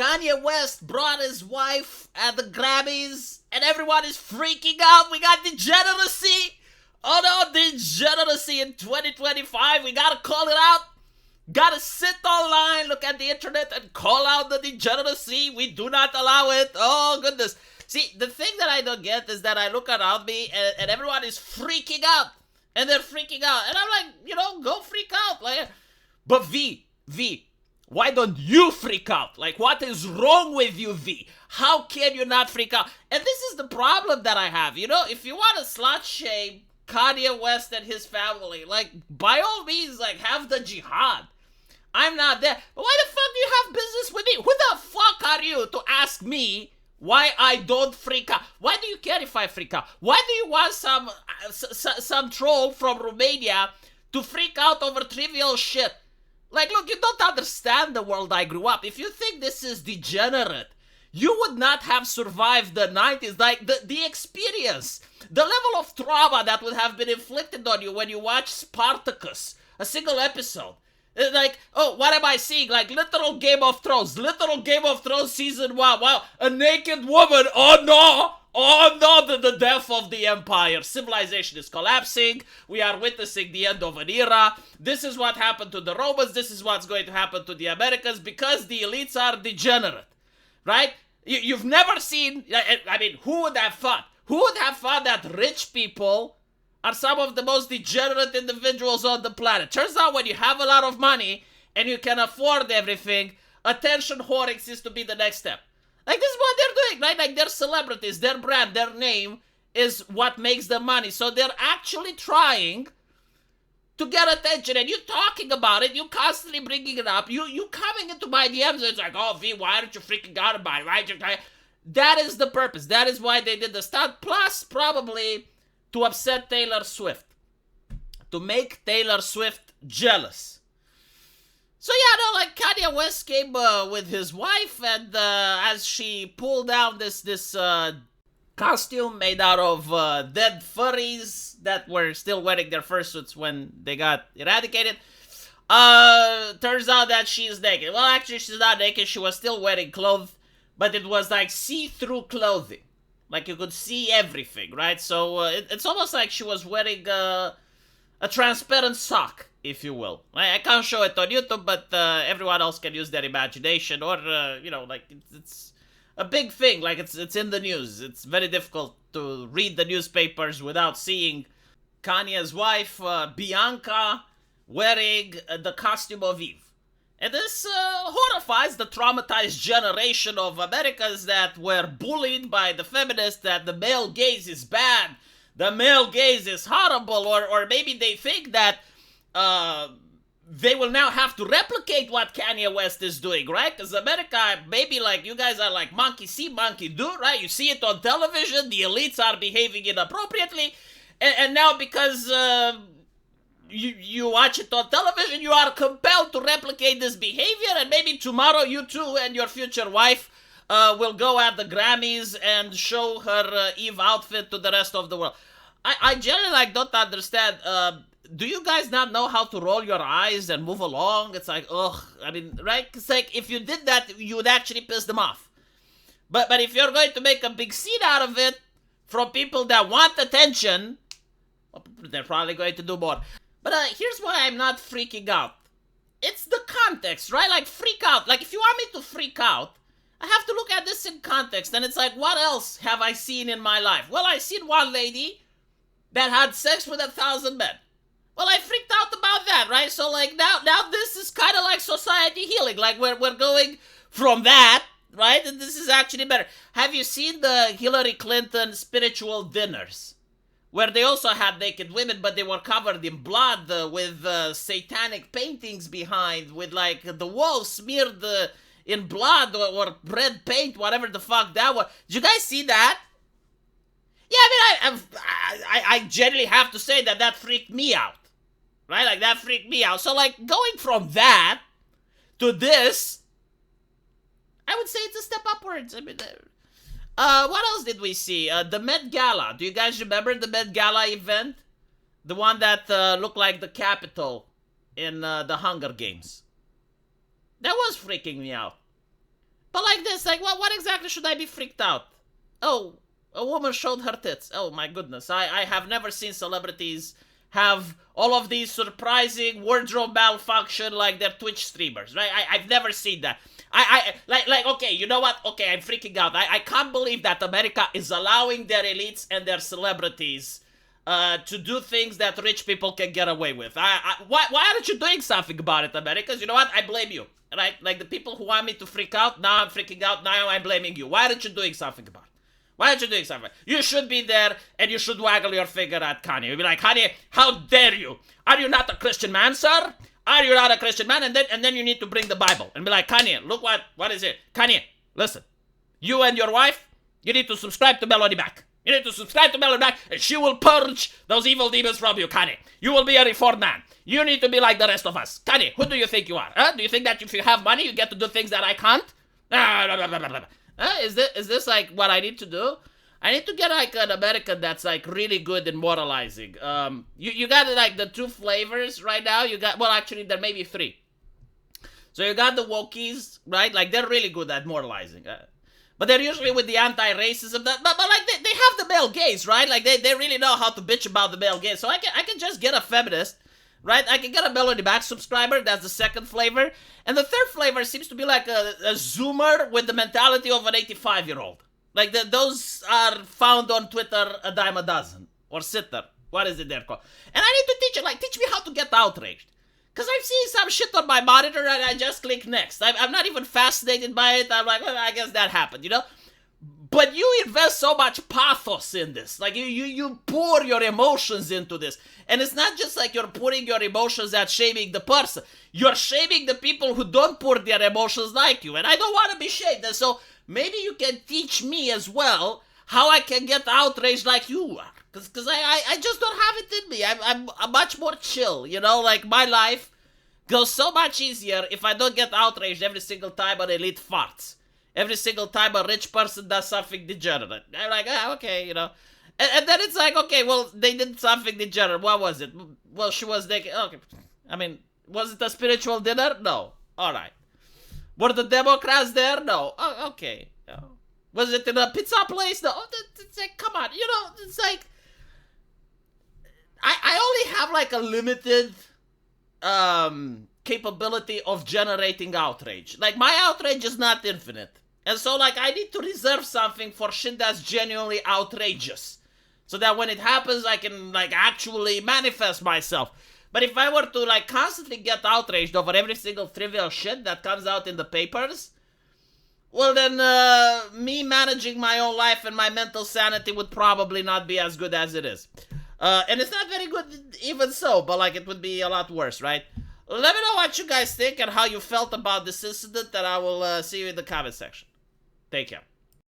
Kanye West brought his wife at the Grammys, and everyone is freaking out. We got Degeneracy. Oh no, Degeneracy in 2025. We gotta call it out. Gotta sit online, look at the internet, and call out the Degeneracy. We do not allow it. Oh goodness. See, the thing that I don't get is that I look around me and everyone is freaking out. And they're freaking out. And I'm like, go freak out. But V, why don't you freak out? Like, what is wrong with you, V? How can you not freak out? And this is the problem that I have. If you want to slut shame Kanye West and his family, by all means, have the jihad. I'm not there. But why the fuck do you have business with me? Who the fuck are you to ask me why I don't freak out? Why do you care if I freak out? Why do you want some troll from Romania to freak out over trivial shit? Look, you don't understand the world I grew up. If you think this is degenerate, you would not have survived the 90s. The experience, the level of trauma that would have been inflicted on you when you watch Spartacus, a single episode. Oh, what am I seeing? Literal Game of Thrones season 1. Wow, a naked woman. Oh no, the death of the empire. Civilization is collapsing. We are witnessing the end of an era. This is what happened to the Romans. This is what's going to happen to the Americans because the elites are degenerate, right? You've never seen, who would have thought? Who would have thought that rich people are some of the most degenerate individuals on the planet? Turns out when you have a lot of money and you can afford everything, attention whoring seems to be the next step. This is what they're doing, right? They're celebrities, their brand, their name is what makes them money. So they're actually trying to get attention, and you talking about it, you constantly bringing it up, you coming into my DMs, and it's like, oh, V, why aren't you freaking out about it, right? That is the purpose. That is why they did the stunt, plus probably to upset Taylor Swift, to make Taylor Swift jealous. So yeah, Kanye West came with his wife, and as she pulled down this costume made out of dead furries that were still wearing their fursuits when they got eradicated, turns out that she's naked. Well, actually, she's not naked. She was still wearing clothes, but it was see-through clothing. You could see everything, right? So it's almost like she was wearing a transparent sock, if you will. I can't show it on YouTube, but everyone else can use their imagination, or it's a big thing. It's in the news. It's very difficult to read the newspapers without seeing Kanye's wife Bianca wearing the costume of Eve. And this horrifies the traumatized generation of Americans that were bullied by the feminists that the male gaze is bad, the male gaze is horrible, or maybe they think that they will now have to replicate what Kanye West is doing, right? Because America, maybe you guys are monkey see, monkey do, right? You see it on television, the elites are behaving inappropriately, and now because you watch it on television, you are compelled to replicate this behavior, and maybe tomorrow you too and your future wife will go at the Grammys and show her Eve outfit to the rest of the world. I generally don't understand. Do you guys not know how to roll your eyes and move along? It's ugh. Right? It's if you did that, you would actually piss them off. But if you're going to make a big scene out of it from people that want attention, well, they're probably going to do more. But here's why I'm not freaking out. It's the context, right? Freak out. If you want me to freak out, I have to look at this in context. And it's what else have I seen in my life? Well, I seen one lady that had sex with 1,000 men. Well, I freaked out about that, right? So, now this is kind of society healing. We're going from that, right? And this is actually better. Have you seen the Hillary Clinton spiritual dinners? Where they also had naked women, but they were covered in blood with satanic paintings behind, with the walls smeared in blood or red paint, whatever the fuck that was. Did you guys see that? Yeah, I generally have to say that freaked me out. Right? That freaked me out. So, going from that to this, I would say it's a step upwards. What else did we see? The Met Gala. Do you guys remember the Met Gala event? The one that looked like the Capitol in the Hunger Games. That was freaking me out. But like this, like, what exactly should I be freaked out? Oh, a woman showed her tits. Oh my goodness, I have never seen celebrities have all of these surprising wardrobe malfunction like their Twitch streamers, right? I've never seen that. Okay, you know what? Okay, I'm freaking out. I can't believe that America is allowing their elites and their celebrities to do things that rich people can get away with. Why aren't you doing something about it, Americans? You know what? I blame you, right? Like the people who want me to freak out, now I'm freaking out, now I'm blaming you. Why aren't you doing something about it? Why aren't you doing something? You should be there and you should waggle your finger at Kanye. You'd be like, Kanye, how dare you? Are you not a Christian man, sir? Are you not a Christian man? And then you need to bring the Bible and be like, Kanye, look what is it? Kanye, listen, you and your wife, you need to subscribe to Melody Mac. You need to subscribe to Melody Mac and she will purge those evil demons from you, Kanye. You will be a reformed man. You need to be like the rest of us. Kanye, who do you think you are? Huh? Do you think that if you have money, you get to do things that I can't? Is this like what I need to do? I need to get like an American that's like really good in moralizing. You got like the two flavors right now. You got, well, actually there may be three. So you got the wokies, right? Like they're really good at moralizing. But they're usually with the anti-racism. But like they have the male gaze, right? Like they really know how to bitch about the male gaze. So I can just get a feminist, right? I can get a Melody Mac subscriber. That's the second flavor. And the third flavor seems to be like a zoomer with the mentality of an 85-year-old. Like those are found on Twitter a dime a dozen. Or sitter. What is it they're called? And I need to teach me how to get outraged. Because I'm seeing some shit on my monitor and I just click next. I'm not even fascinated by it. I'm like, well, I guess that happened, you know? But you invest so much pathos in this. Like, you pour your emotions into this. And it's not just like you're putting your emotions at shaming the person. You're shaming the people who don't pour their emotions like you. And I don't want to be shamed. And so maybe you can teach me as well how I can get outraged like you are. Because I just don't have it in me. I'm much more chill, you know? Like, my life goes so much easier if I don't get outraged every single time an elite farts. Every single time a rich person does something degenerate. I'm like, okay, you know. And then it's like, okay, well, they did something degenerate. What was it? Well, she was naked. Okay. I mean, was it a spiritual dinner? No. All right. Were the Democrats there? No. Oh, okay. Was it in a pizza place? No. It's like, come on. You know, it's like, I only have like a limited capability of generating outrage. Like, my outrage is not infinite. And so, like, I need to reserve something for shit that's genuinely outrageous. So that when it happens, I can, like, actually manifest myself. But if I were to, like, constantly get outraged over every single trivial shit that comes out in the papers, well, then, me managing my own life and my mental sanity would probably not be as good as it is. And it's not very good even so, but, like, it would be a lot worse, right? Let me know what you guys think and how you felt about this incident, and I will see you in the comment section. Take care.